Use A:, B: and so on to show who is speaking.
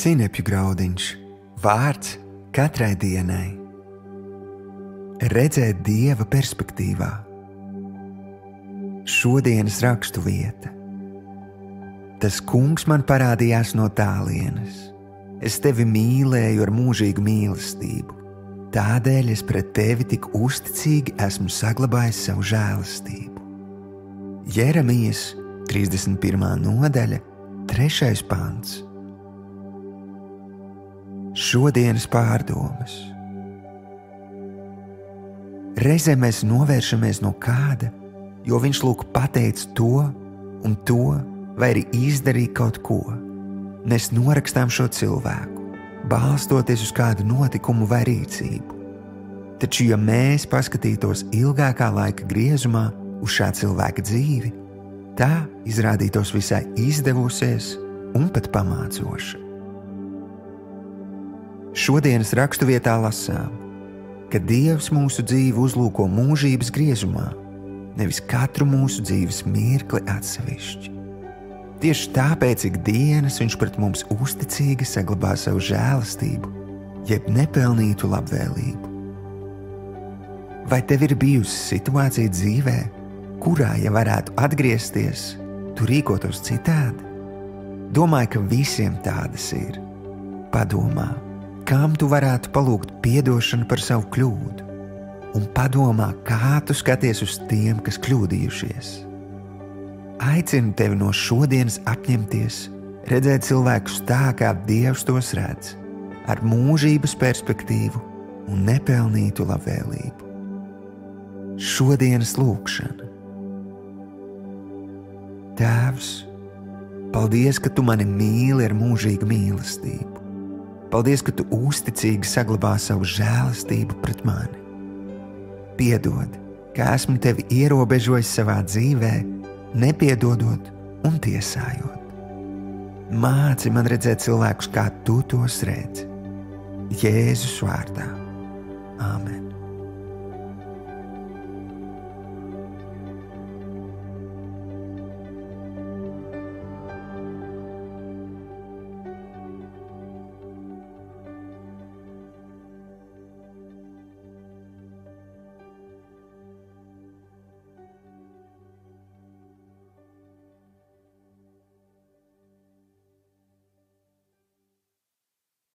A: Sinepju graudiņš, vārds katrai dienai. Redzēt Dieva perspektīvā. Šodienas rakstu vieta. Tas kungs man parādījās no tālienes. Es tevi mīlēju ar mūžīgu mīlestību. Tādēļ es pret tevi tik uzticīgi esmu saglabājis savu žēlastību. Jeremijas 31. nodaļa, 3. pants. Šodienas pārdomas. Reizē mēs novēršamies no kāda, jo viņš lūk pateica to un to, vai arī izdarīja kaut ko. Mēs norakstām šo cilvēku, balstoties uz kādu notikumu vai rīcību. Taču, ja mēs paskatītos ilgākā laika griezumā uz šā cilvēka dzīvi, tā izrādītos visai izdevusies un pat pamācoša. Šodienas raksturvietā lasām, ka Dievs mūsu dzīvi uzlūko mūžības griezumā, nevis katru mūsu dzīves mirkli atsevišķi. Tieši tāpēc ikdienas viņš pret mums uzticīgi saglabā savu žēlastību, jeb nepelnītu labvēlību. Vai tev ir bijusi situācija dzīvē, kurā, ja varētu atgriezties, tu rīkotos citādi? Domāju, ka visiem tādas ir. Padomā, kam tu varētu palūgt piedošanu par savu kļūdu, un padomā, kā tu skaties uz tiem, kas kļūdījušies. Aicinu tevi no šodienas apņemties, redzēt cilvēkus tā, kā Dievs tos redz, ar mūžības perspektīvu un nepelnītu labvēlību. Šodienas lūkšana. Tēvs, paldies, ka tu mani mīli ar mūžīgu mīlestību. Paldies, ka tu uzticīgi saglabā savu žēlastību pret mani. Piedod, ka esmu tevi ierobežojis savā dzīvē, nepiedodot un tiesājot. Māci man redzēt cilvēkus, kā tu tos redzi. Jēzus vārdā. Āmen.